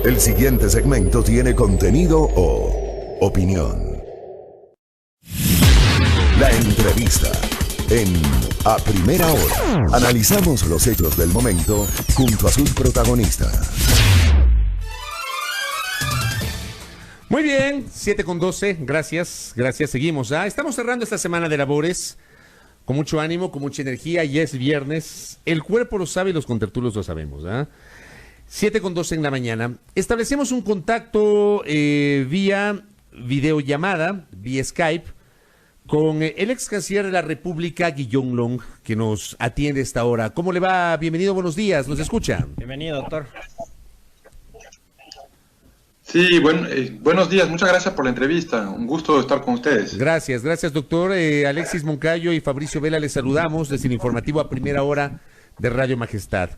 El siguiente segmento tiene contenido o opinión. La entrevista en A Primera Hora. Analizamos los hechos del momento junto a sus protagonistas. Muy bien, 7:12, gracias, seguimos. Estamos cerrando esta semana de labores con mucho ánimo, con mucha energía, ya es viernes, el cuerpo lo sabe y los contertulios lo sabemos. 7:12 en la mañana, establecemos un contacto vía videollamada, vía Skype, con el ex canciller de la República, Guillaume Long, que nos atiende a esta hora. ¿Cómo le va? Bienvenido, buenos días, ¿nos escucha? Bienvenido, doctor. Sí, buenos días, muchas gracias por la entrevista, un gusto estar con ustedes. Gracias, doctor. Alexis Moncayo y Fabricio Vela, les saludamos desde el informativo A Primera Hora de Radio Majestad.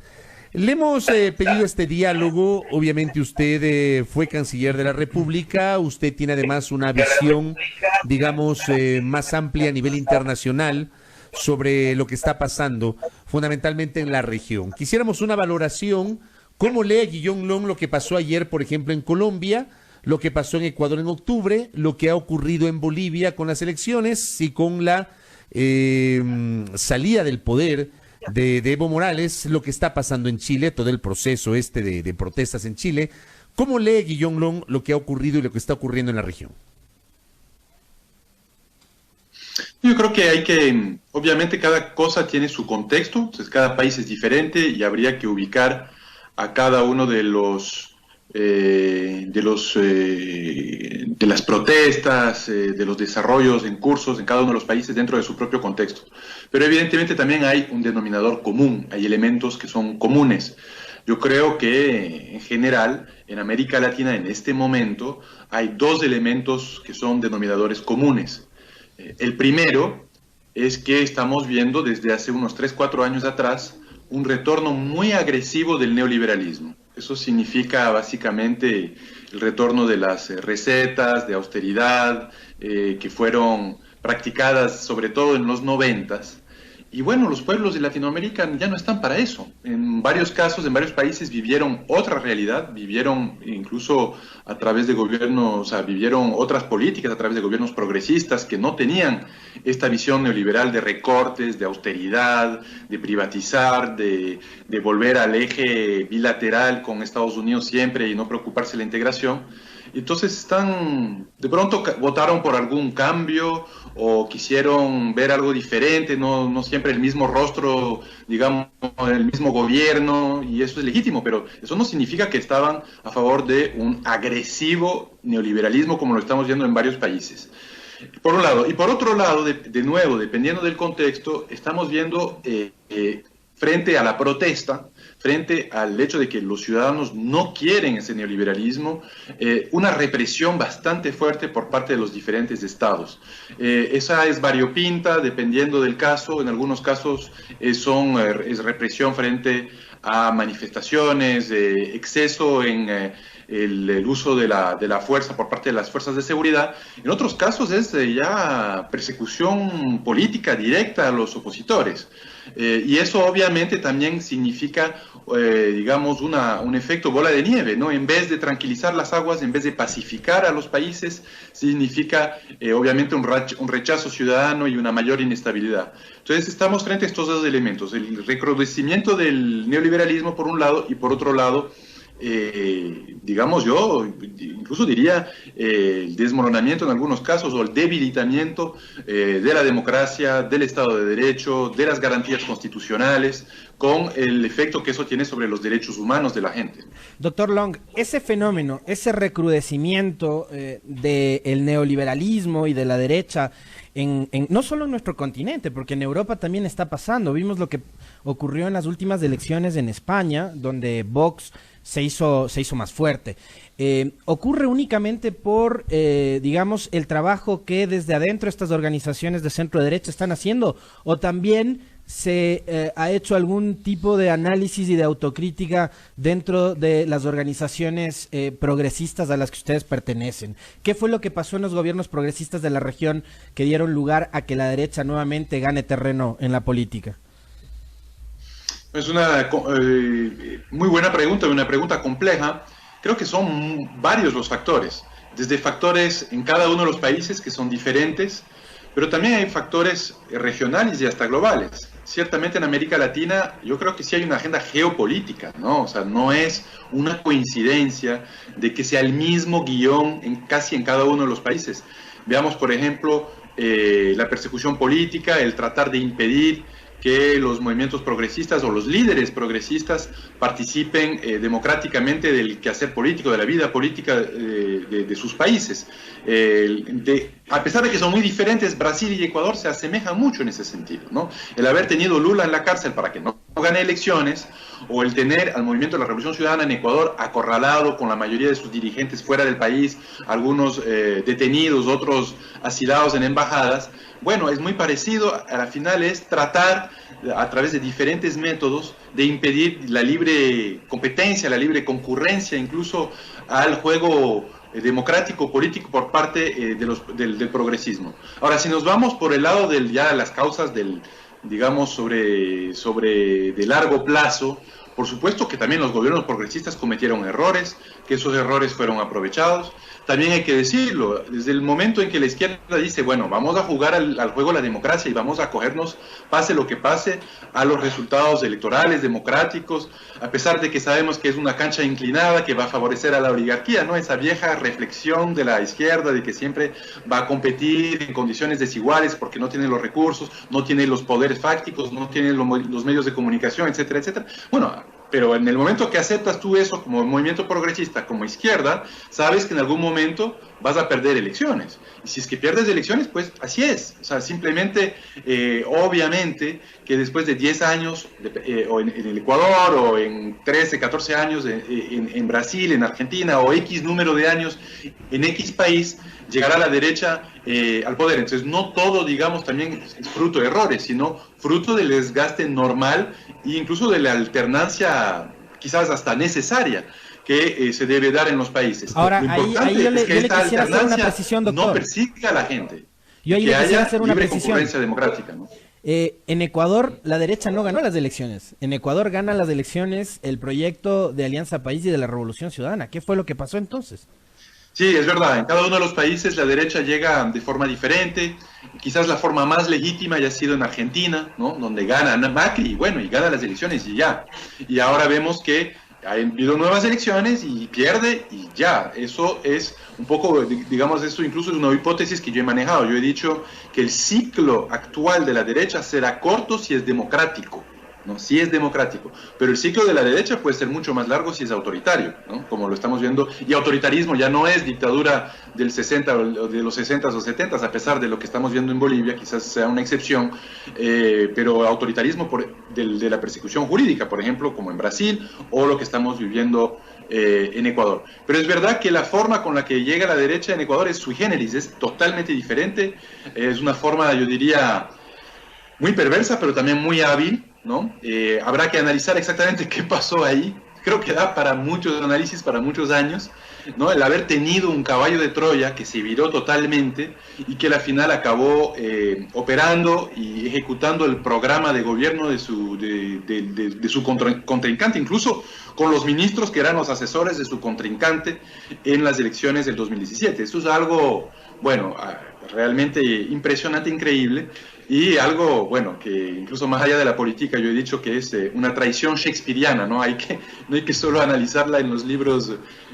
Le hemos pedido este diálogo, obviamente usted fue canciller de la República, usted tiene además una visión, digamos, más amplia a nivel internacional sobre lo que está pasando, fundamentalmente en la región. Quisiéramos una valoración. ¿Cómo lee Guillaume Long lo que pasó ayer, por ejemplo, en Colombia, lo que pasó en Ecuador en octubre, lo que ha ocurrido en Bolivia con las elecciones y con la salida del poder de Evo Morales, lo que está pasando en Chile, todo el proceso de protestas en Chile? ¿Cómo lee Guillaume Long lo que ha ocurrido y lo que está ocurriendo en la región? Yo creo que obviamente cada cosa tiene su contexto, entonces cada país es diferente y habría que ubicar a cada uno de las protestas, de los desarrollos en cursos en cada uno de los países dentro de su propio contexto. Pero evidentemente también hay un denominador común, hay elementos que son comunes. Yo creo que en general en América Latina en este momento hay dos elementos que son denominadores comunes. El primero es que estamos viendo desde hace unos 3-4 años atrás un retorno muy agresivo del neoliberalismo. Eso significa básicamente el retorno de las recetas de austeridad que fueron practicadas sobre todo en los 90s. Y bueno, los pueblos de Latinoamérica ya no están para eso. En varios casos, en varios países vivieron otra realidad, vivieron incluso a través de gobiernos, vivieron otras políticas a través de gobiernos progresistas que no tenían esta visión neoliberal de recortes, de austeridad, de privatizar, de volver al eje bilateral con Estados Unidos siempre y no preocuparse de la integración. Entonces de pronto votaron por algún cambio o quisieron ver algo diferente, no siempre el mismo rostro, digamos, el mismo gobierno, y eso es legítimo, pero eso no significa que estaban a favor de un agresivo neoliberalismo como lo estamos viendo en varios países. Por un lado. Y por otro lado, de nuevo, dependiendo del contexto, estamos viendo frente a la protesta, frente al hecho de que los ciudadanos no quieren ese neoliberalismo, una represión bastante fuerte por parte de los diferentes estados. Esa es variopinta, dependiendo del caso. En algunos casos es represión frente a manifestaciones, exceso en el uso de la fuerza por parte de las fuerzas de seguridad. En otros casos es ya persecución política directa a los opositores. Y eso obviamente también significa, digamos, un efecto bola de nieve, ¿no? En vez de tranquilizar las aguas, en vez de pacificar a los países, significa obviamente un rechazo ciudadano y una mayor inestabilidad. Entonces estamos frente a estos dos elementos, el recrudecimiento del neoliberalismo por un lado y por otro lado, digamos, yo incluso diría el desmoronamiento en algunos casos o el debilitamiento de la democracia, del Estado de Derecho, de las garantías constitucionales, con el efecto que eso tiene sobre los derechos humanos de la gente. Doctor Long, ese fenómeno, ese recrudecimiento del neoliberalismo y de la derecha, no solo en nuestro continente, porque en Europa también está pasando. Vimos lo que ocurrió en las últimas elecciones en España, donde Vox se hizo más fuerte. ¿Ocurre únicamente por, digamos, el trabajo que desde adentro estas organizaciones de centro derecha están haciendo, o también se ha hecho algún tipo de análisis y de autocrítica dentro de las organizaciones progresistas a las que ustedes pertenecen? ¿Qué fue lo que pasó en los gobiernos progresistas de la región que dieron lugar a que la derecha nuevamente gane terreno en la política? Es una muy buena pregunta, una pregunta compleja. Creo que son varios los factores, desde factores en cada uno de los países que son diferentes, pero también hay factores regionales y hasta globales. Ciertamente en América Latina yo creo que sí hay una agenda geopolítica, ¿no? O sea, no es una coincidencia de que sea el mismo guión casi en cada uno de los países. Veamos, por ejemplo, la persecución política, el tratar de impedir que los movimientos progresistas o los líderes progresistas participen democráticamente del quehacer político, de la vida política de sus países. A pesar de que son muy diferentes, Brasil y Ecuador se asemejan mucho en ese sentido, ¿no? El haber tenido Lula en la cárcel para que no gane elecciones, o el tener al movimiento de la Revolución Ciudadana en Ecuador acorralado con la mayoría de sus dirigentes fuera del país, algunos detenidos, otros asilados en embajadas. Bueno, es muy parecido, a la final es tratar a través de diferentes métodos de impedir la libre competencia, la libre concurrencia, incluso al juego democrático, político por parte del progresismo. Ahora, si nos vamos por el lado de ya las causas del, digamos, sobre de largo plazo, por supuesto que también los gobiernos progresistas cometieron errores, que esos errores fueron aprovechados. También hay que decirlo, desde el momento en que la izquierda dice, bueno, vamos a jugar al juego de la democracia y vamos a acogernos, pase lo que pase, a los resultados electorales democráticos, a pesar de que sabemos que es una cancha inclinada que va a favorecer a la oligarquía, ¿no? Esa vieja reflexión de la izquierda de que siempre va a competir en condiciones desiguales porque no tiene los recursos, no tiene los poderes fácticos, no tiene los medios de comunicación, etcétera, etcétera. Bueno, pero en el momento que aceptas tú eso como movimiento progresista, como izquierda, sabes que en algún momento vas a perder elecciones. Y si es que pierdes elecciones, pues así es. O sea, simplemente, obviamente, que después de 10 años, o en el Ecuador, o en 13, 14 años en Brasil, en Argentina, o X número de años en X país, llegará la derecha al poder. Entonces, no todo, digamos, también es fruto de errores, sino fruto del desgaste normal e incluso de la alternancia, quizás hasta necesaria, que se debe dar en los países. Ahora, ahí yo le quisiera hacer una precisión, doctor. No persiga a la gente. Yo ahí le quisiera hacer una libre precisión. Concurrencia democrática, ¿no? En Ecuador, la derecha no ganó las elecciones. En Ecuador gana las elecciones el proyecto de Alianza País y de la Revolución Ciudadana. ¿Qué fue lo que pasó entonces? Sí, es verdad. En cada uno de los países la derecha llega de forma diferente. Quizás la forma más legítima haya sido en Argentina, ¿no? Donde gana Macri y bueno, y gana las elecciones y ya. Y ahora vemos que ha habido nuevas elecciones y pierde y ya. Eso es un poco, digamos, eso incluso es una hipótesis que yo he manejado. Yo he dicho que el ciclo actual de la derecha será corto si es democrático, ¿no? Si es democrático, pero el ciclo de la derecha puede ser mucho más largo si es autoritario, ¿no? Como lo estamos viendo, y autoritarismo ya no es dictadura del 60 o de los 60 o 70, a pesar de lo que estamos viendo en Bolivia, quizás sea una excepción, pero autoritarismo de la persecución jurídica, por ejemplo, como en Brasil, o lo que estamos viviendo en Ecuador. Pero es verdad que la forma con la que llega la derecha en Ecuador es sui generis, es totalmente diferente, es una forma, yo diría, muy perversa, pero también muy hábil, ¿no? Habrá que analizar exactamente qué pasó ahí. Creo que da para muchos análisis, para muchos años, ¿no? El haber tenido un caballo de Troya que se viró totalmente y que al final acabó operando y ejecutando el programa de gobierno de su contrincante, incluso con los ministros que eran los asesores de su contrincante en las elecciones del 2017. Eso es algo, bueno, realmente impresionante, increíble. Y algo, bueno, que incluso más allá de la política, yo he dicho que es una traición shakespeariana, ¿no? No hay que solo analizarla en los libros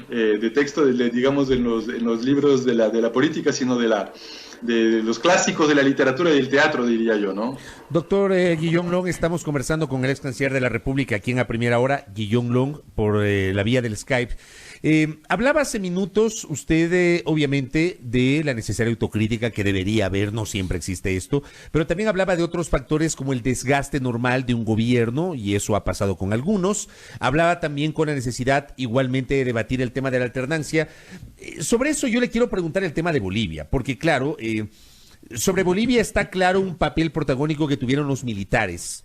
de texto, digamos, en los libros de la política, sino de los clásicos de la literatura y del teatro, diría yo, ¿no? Doctor Guillaume Long, estamos conversando con el ex canciller de la República aquí en A Primera Hora, Guillaume Long, por la vía del Skype. Hablaba hace minutos usted, obviamente, de la necesaria autocrítica que debería haber, no siempre existe esto, pero también hablaba de otros factores como el desgaste normal de un gobierno, y eso ha pasado con algunos. Hablaba también con la necesidad, igualmente, de debatir el tema de la alternancia. Sobre eso yo le quiero preguntar el tema de Bolivia, porque claro, sobre Bolivia está claro un papel protagónico que tuvieron los militares.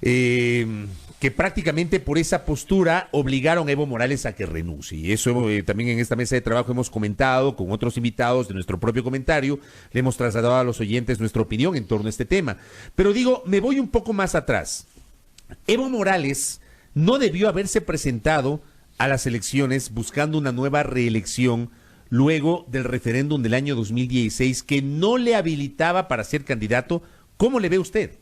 Que prácticamente por esa postura obligaron a Evo Morales a que renuncie. Y eso también en esta mesa de trabajo hemos comentado con otros invitados de nuestro propio comentario, le hemos trasladado a los oyentes nuestra opinión en torno a este tema. Pero digo, me voy un poco más atrás. Evo Morales no debió haberse presentado a las elecciones buscando una nueva reelección luego del referéndum del año 2016 que no le habilitaba para ser candidato. ¿Cómo le ve usted?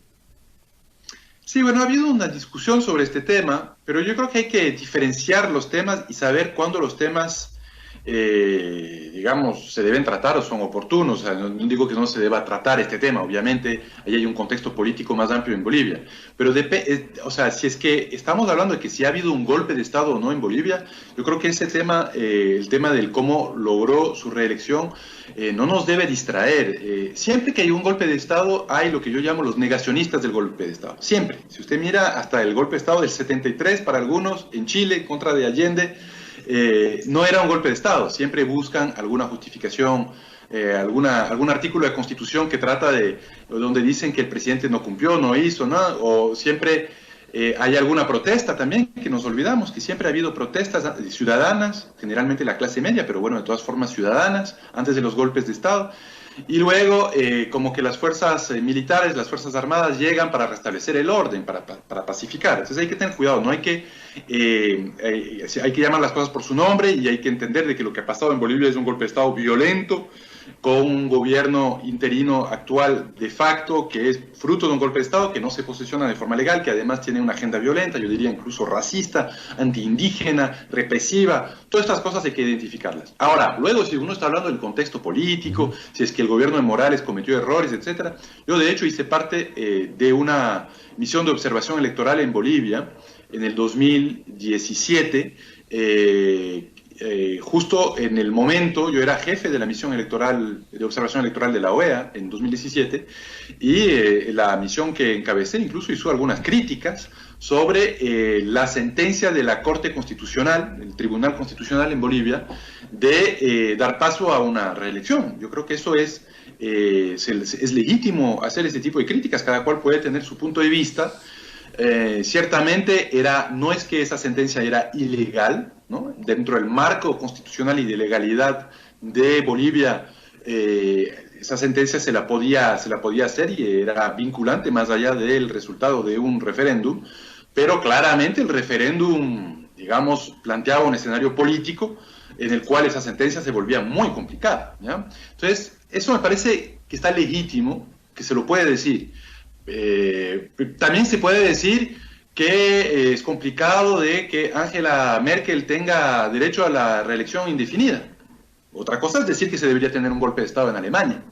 Sí, bueno, ha habido una discusión sobre este tema, pero yo creo que hay que diferenciar los temas y saber cuándo los temas, digamos, se deben tratar o son oportunos. O sea, no digo que no se deba tratar este tema, obviamente, ahí hay un contexto político más amplio en Bolivia. Pero, o sea, si es que estamos hablando de que si ha habido un golpe de Estado o no en Bolivia, yo creo que ese tema, el tema del cómo logró su reelección, no nos debe distraer. Siempre que hay un golpe de Estado, hay lo que yo llamo los negacionistas del golpe de Estado. Siempre. Si usted mira hasta el golpe de Estado del 73, para algunos, en Chile, contra de Allende, no era un golpe de Estado. Siempre buscan alguna justificación, algún artículo de Constitución que trata de, donde dicen que el presidente no cumplió, no hizo, ¿no? O siempre hay alguna protesta también, que nos olvidamos, que siempre ha habido protestas ciudadanas, generalmente la clase media, pero bueno, de todas formas ciudadanas, antes de los golpes de Estado. Y luego, como que las fuerzas militares, las fuerzas armadas llegan para restablecer el orden, para pacificar. Entonces hay que tener cuidado, no hay que llamar las cosas por su nombre y hay que entender de que lo que ha pasado en Bolivia es un golpe de Estado violento, con un gobierno interino actual de facto, que es fruto de un golpe de Estado, que no se posesiona de forma legal, que además tiene una agenda violenta, yo diría incluso racista, antiindígena, represiva. Todas estas cosas hay que identificarlas. Ahora, luego, si uno está hablando del contexto político, si es que el gobierno de Morales cometió errores, etcétera, yo de hecho hice parte de una misión de observación electoral en Bolivia en el 2017, justo en el momento, yo era jefe de la misión electoral, de observación electoral de la OEA en 2017, y la misión que encabecé incluso hizo algunas críticas sobre la sentencia de la Corte Constitucional, el Tribunal Constitucional en Bolivia, de dar paso a una reelección. Yo creo que eso es legítimo hacer este tipo de críticas, cada cual puede tener su punto de vista. Ciertamente no es que esa sentencia era ilegal, ¿no? Dentro del marco constitucional y de legalidad de Bolivia, esa sentencia se la podía hacer y era vinculante más allá del resultado de un referéndum, pero claramente el referéndum, digamos, planteaba un escenario político en el cual esa sentencia se volvía muy complicada, ¿ya? Entonces, eso me parece que está legítimo, que se lo puede decir. También se puede decir que es complicado de que Angela Merkel tenga derecho a la reelección indefinida. Otra cosa es decir que se debería tener un golpe de Estado en Alemania.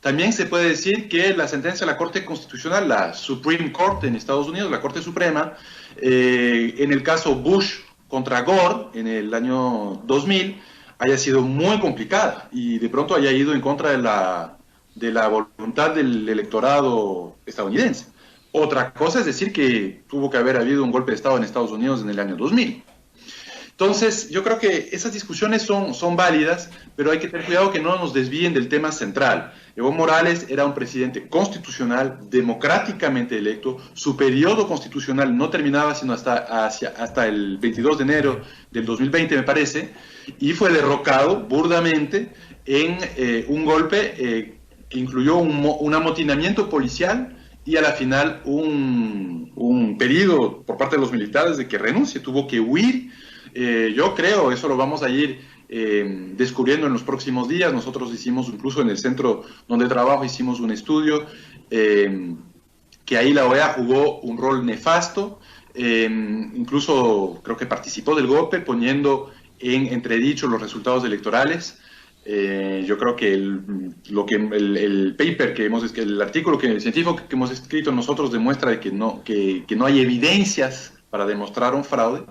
También se puede decir que la sentencia de la Corte Constitucional, la Supreme Court en Estados Unidos, la Corte Suprema, en el caso Bush contra Gore en el año 2000, haya sido muy complicada y de pronto haya ido en contra de la voluntad del electorado estadounidense. Otra cosa es decir que tuvo que haber habido un golpe de Estado en Estados Unidos en el año 2000. Entonces, yo creo que esas discusiones son válidas, pero hay que tener cuidado que no nos desvíen del tema central. Evo Morales era un presidente constitucional, democráticamente electo, su periodo constitucional no terminaba sino hasta el 22 de enero del 2020, me parece, y fue derrocado burdamente en un golpe que incluyó un amotinamiento policial y a la final un pedido por parte de los militares de que renuncie, tuvo que huir. Yo creo, eso lo vamos a ir descubriendo en los próximos días. Nosotros hicimos, incluso en el centro donde trabajo, hicimos un estudio que ahí la OEA jugó un rol nefasto, incluso creo que participó del golpe poniendo en entredicho los resultados electorales. Yo creo que el paper el artículo científico que hemos escrito nosotros demuestra de que no hay evidencias para demostrar un fraude.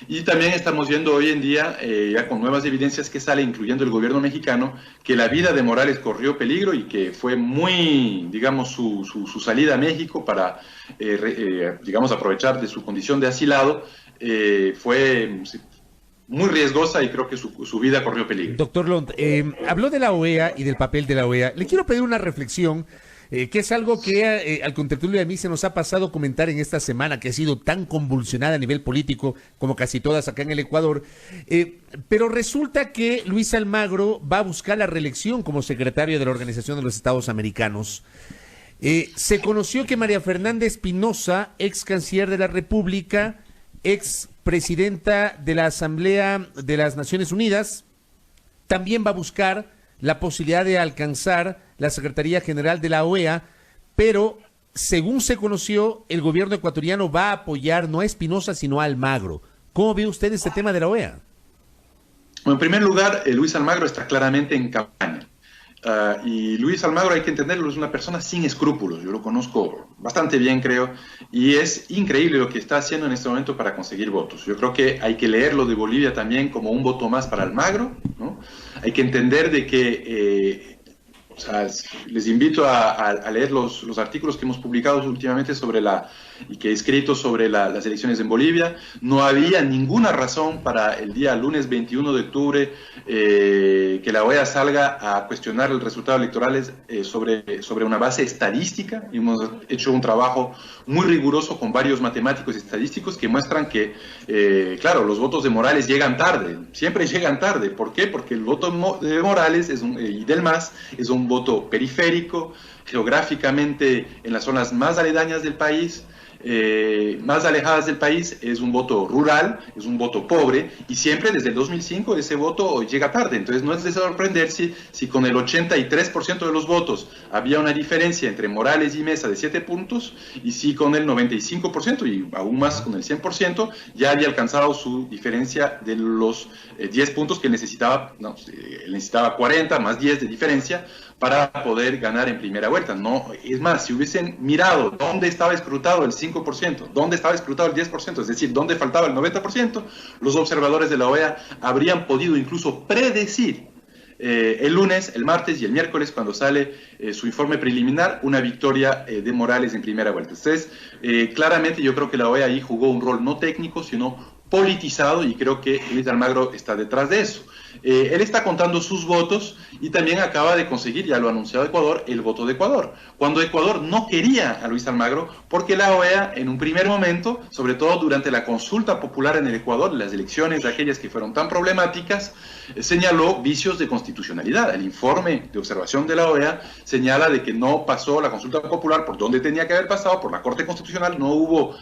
Y también estamos viendo hoy en día, ya con nuevas evidencias que salen, incluyendo el gobierno mexicano, que la vida de Morales corrió peligro y que fue muy, digamos, su salida a México para, digamos, aprovechar de su condición de asilado, fue muy riesgosa y creo que su vida corrió peligro. Doctor Lond, habló de la OEA y del papel de la OEA. Le quiero pedir una reflexión, que es algo que al contertulio y a mí se nos ha pasado comentar en esta semana, que ha sido tan convulsionada a nivel político como casi todas acá en el Ecuador, pero resulta que Luis Almagro va a buscar la reelección como secretario de la Organización de los Estados Americanos. Se conoció que María Fernanda Espinosa, ex canciller de la República, ex presidenta de la Asamblea de las Naciones Unidas, también va a buscar la posibilidad de alcanzar la Secretaría General de la OEA, pero según se conoció, el gobierno ecuatoriano va a apoyar no a Espinosa, sino a Almagro. ¿Cómo ve usted este tema de la OEA? Bueno, en primer lugar, Luis Almagro está claramente en campaña. Y Luis Almagro, hay que entenderlo, es una persona sin escrúpulos. Yo lo conozco bastante bien, creo, y es increíble lo que está haciendo en este momento para conseguir votos. Yo creo que hay que leer lo de Bolivia también como un voto más para Almagro, ¿no? Hay que entender de que o sea, les invito a leer los artículos que hemos publicado últimamente y que he escrito sobre las elecciones en Bolivia. No había ninguna razón para el día lunes 21 de octubre que la OEA salga a cuestionar el resultado electoral sobre una base estadística. Hemos hecho un trabajo muy riguroso con varios matemáticos estadísticos que muestran que, claro, los votos de Morales llegan tarde, siempre llegan tarde. ¿Por qué? Porque el voto de Morales y del MAS es un voto periférico, geográficamente en las zonas más aledañas del país, más alejadas del país, es un voto rural, es un voto pobre, y siempre desde el 2005 ese voto llega tarde. Entonces no es de sorprenderse si con el 83% de los votos había una diferencia entre Morales y Mesa de 7 puntos, y si con el 95% y aún más con el 100% ya había alcanzado su diferencia de los 10 puntos que necesitaba. No, necesitaba 40 más 10 de diferencia para poder ganar en primera vuelta. No, es más, si hubiesen mirado dónde estaba escrutado el 5%, dónde estaba escrutado el 10%, es decir, dónde faltaba el 90%, los observadores de la OEA habrían podido incluso predecir el lunes, el martes y el miércoles, cuando sale su informe preliminar, una victoria de Morales en primera vuelta. Entonces, claramente yo creo que la OEA ahí jugó un rol no técnico, sino politizado, y creo que Luis Almagro está detrás de eso. Él está contando sus votos y también acaba de conseguir, ya lo ha anunciado Ecuador, el voto de Ecuador, cuando Ecuador no quería a Luis Almagro, porque la OEA en un primer momento, sobre todo durante la consulta popular en el Ecuador, las elecciones de aquellas que fueron tan problemáticas, señaló vicios de constitucionalidad. El informe de observación de la OEA señala de que no pasó la consulta popular por donde tenía que haber pasado, por la Corte Constitucional, no hubo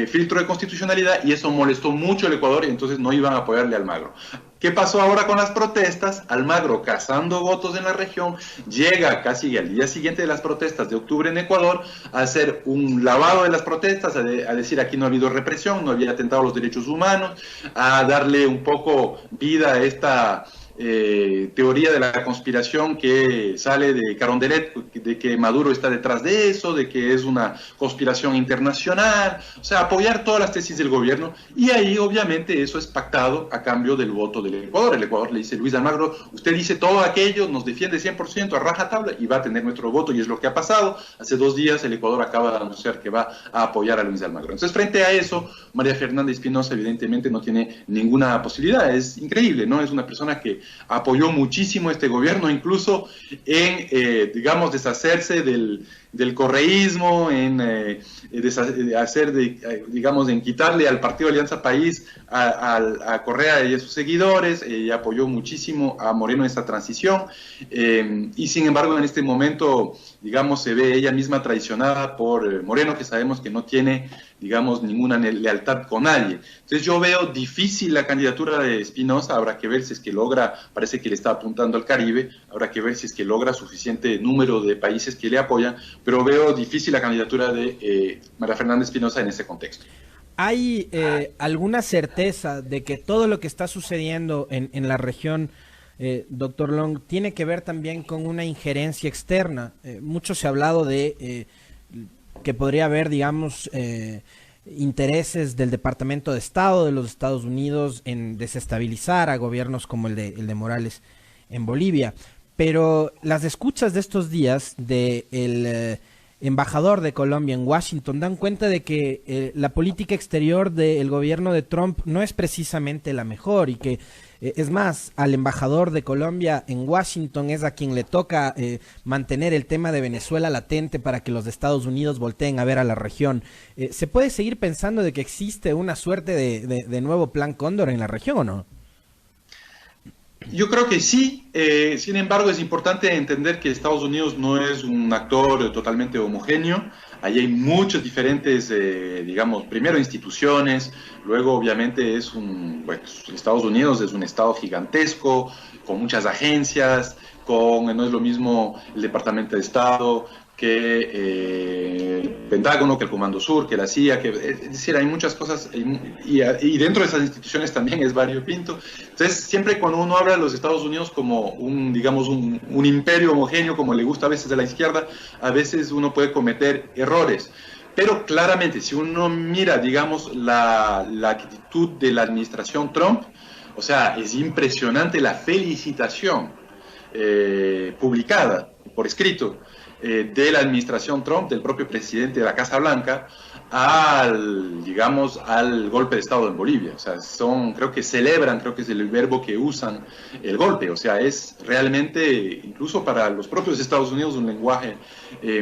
filtro de constitucionalidad, y eso molestó mucho al Ecuador, y entonces no iban a apoyarle a Almagro. ¿Qué pasó ahora con las protestas? Almagro, cazando votos en la región, llega casi al día siguiente de las protestas de octubre en Ecuador a hacer un lavado de las protestas, a decir aquí no ha habido represión, no había atentado a los derechos humanos, a darle un poco vida a esta teoría de la conspiración que sale de Carondelet, de que Maduro está detrás de eso, de que es una conspiración internacional, o sea, apoyar todas las tesis del gobierno, y ahí obviamente eso es pactado a cambio del voto del Ecuador. El Ecuador le dice: Luis Almagro, usted dice todo aquello, nos defiende 100% a rajatabla y va a tener nuestro voto, y es lo que ha pasado. Hace 2 días el Ecuador acaba de anunciar que va a apoyar a Luis Almagro. Entonces, frente a eso, María Fernanda Espinosa evidentemente no tiene ninguna posibilidad. Es increíble, ¿no? Es una persona que apoyó muchísimo este gobierno, incluso en, digamos, deshacerse del correísmo, en digamos, en quitarle al Partido Alianza País a Correa y a sus seguidores, y apoyó muchísimo a Moreno en esta transición, y sin embargo en este momento, digamos, se ve ella misma traicionada por Moreno, que sabemos que no tiene, digamos, ninguna lealtad con nadie. Entonces yo veo difícil la candidatura de Espinosa. Habrá que ver si es que logra, parece que le está apuntando al Caribe, habrá que ver si es que logra suficiente número de países que le apoyan, pero veo difícil la candidatura de María Fernanda Espinosa en este contexto. ¿Hay alguna certeza de que todo lo que está sucediendo en la región, doctor Long, tiene que ver también con una injerencia externa? Mucho se ha hablado de que podría haber, digamos, intereses del Departamento de Estado de los Estados Unidos en desestabilizar a gobiernos como el de Morales en Bolivia. Pero las escuchas de estos días del embajador de Colombia en Washington dan cuenta de que la política exterior del gobierno de Trump no es precisamente la mejor, y que es más, al embajador de Colombia en Washington es a quien le toca mantener el tema de Venezuela latente para que los Estados Unidos volteen a ver a la región. ¿Se puede seguir pensando de que existe una suerte de nuevo plan Cóndor en la región o no? Yo creo que sí. Sin embargo, es importante entender que Estados Unidos no es un actor totalmente homogéneo. Ahí hay muchos diferentes, digamos, primero instituciones, luego obviamente Estados Unidos es un estado gigantesco, con muchas agencias, no es lo mismo el Departamento de Estado que el Pentágono, que el Comando Sur, que la CIA, es decir, hay muchas cosas, y dentro de esas instituciones también es variopinto. Entonces, siempre cuando uno habla de los Estados Unidos como un imperio homogéneo, como le gusta a veces a la izquierda, a veces uno puede cometer errores. Pero claramente, si uno mira, digamos, la actitud de la administración Trump, o sea, es impresionante la felicitación publicada por escrito de la administración Trump, del propio presidente de la Casa Blanca, al golpe de Estado en Bolivia. O sea, creo que celebran, creo que es el verbo que usan, el golpe. O sea, es realmente, incluso para los propios Estados Unidos, un lenguaje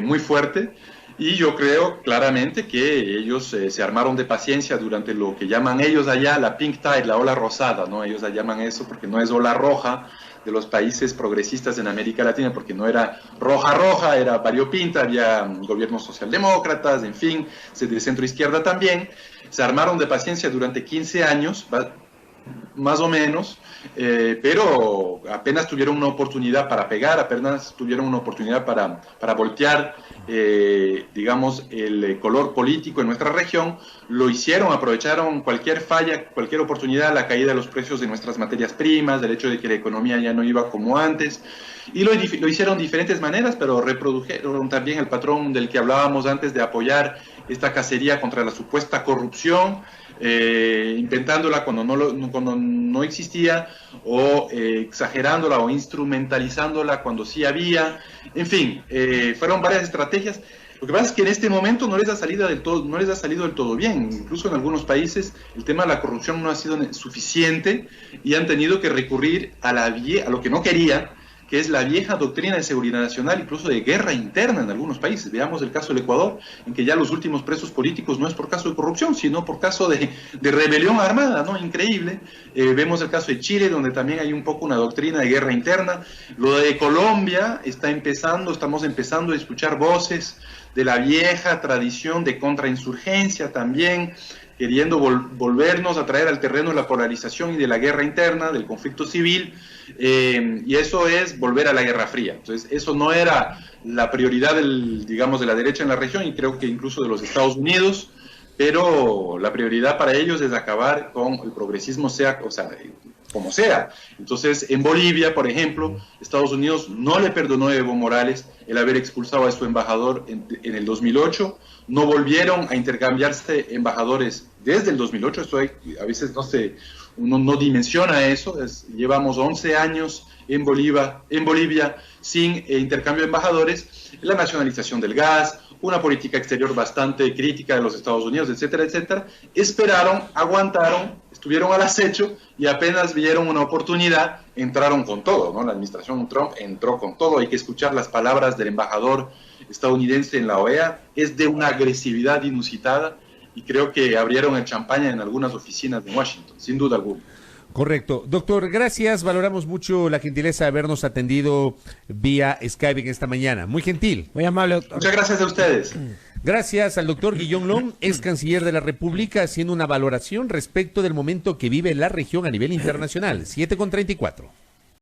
muy fuerte. Y yo creo claramente que ellos se armaron de paciencia durante lo que llaman ellos allá la pink tide, la ola rosada, ¿no? Ellos llaman eso porque no es ola roja de los países progresistas en América Latina, porque no era roja, era variopinta, había gobiernos socialdemócratas, en fin, de centro izquierda también. Se armaron de paciencia durante 15 años, más o menos, pero apenas tuvieron una oportunidad para pegar, apenas tuvieron una oportunidad para voltear, digamos, el color político en nuestra región, lo hicieron, aprovecharon cualquier falla, cualquier oportunidad, la caída de los precios de nuestras materias primas, del hecho de que la economía ya no iba como antes, y lo hicieron de diferentes maneras, pero reprodujeron también el patrón del que hablábamos antes de apoyar esta cacería contra la supuesta corrupción, inventándola cuando no existía, o exagerándola o instrumentalizándola cuando sí había. En fin, fueron varias estrategias. Lo que pasa es que en este momento no les ha salido del todo bien. Incluso en algunos países el tema de la corrupción no ha sido suficiente y han tenido que recurrir a lo que no querían, que es la vieja doctrina de seguridad nacional, incluso de guerra interna en algunos países. Veamos el caso del Ecuador, en que ya los últimos presos políticos no es por caso de corrupción, sino por caso de rebelión armada, ¿no? Increíble. Vemos el caso de Chile, donde también hay un poco una doctrina de guerra interna. Lo de Colombia estamos empezando a escuchar voces de la vieja tradición de contrainsurgencia también, queriendo volvernos a traer al terreno de la polarización y de la guerra interna, del conflicto civil, y eso es volver a la Guerra Fría. Entonces, eso no era la prioridad de la derecha en la región, y creo que incluso de los Estados Unidos, pero la prioridad para ellos es acabar con el progresismo, como sea. Entonces, en Bolivia, por ejemplo, Estados Unidos no le perdonó a Evo Morales el haber expulsado a su embajador en el 2008, no volvieron a intercambiarse embajadores desde el 2008, a veces uno no dimensiona eso, llevamos 11 años en Bolivia sin intercambio de embajadores, la nacionalización del gas, una política exterior bastante crítica de los Estados Unidos, etcétera, etcétera. Esperaron, aguantaron, estuvieron al acecho y apenas vieron una oportunidad, entraron con todo, ¿no? La administración Trump entró con todo. Hay que escuchar las palabras del embajador estadounidense en la OEA, es de una agresividad inusitada, y creo que abrieron el champaña en algunas oficinas de Washington, sin duda alguna. Correcto. Doctor, gracias. Valoramos mucho la gentileza de habernos atendido vía Skype en esta mañana. Muy gentil. Muy amable, doctor. Muchas gracias a ustedes. Gracias al doctor Guillaume Long, ex canciller de la República, haciendo una valoración respecto del momento que vive la región a nivel internacional. 7:34.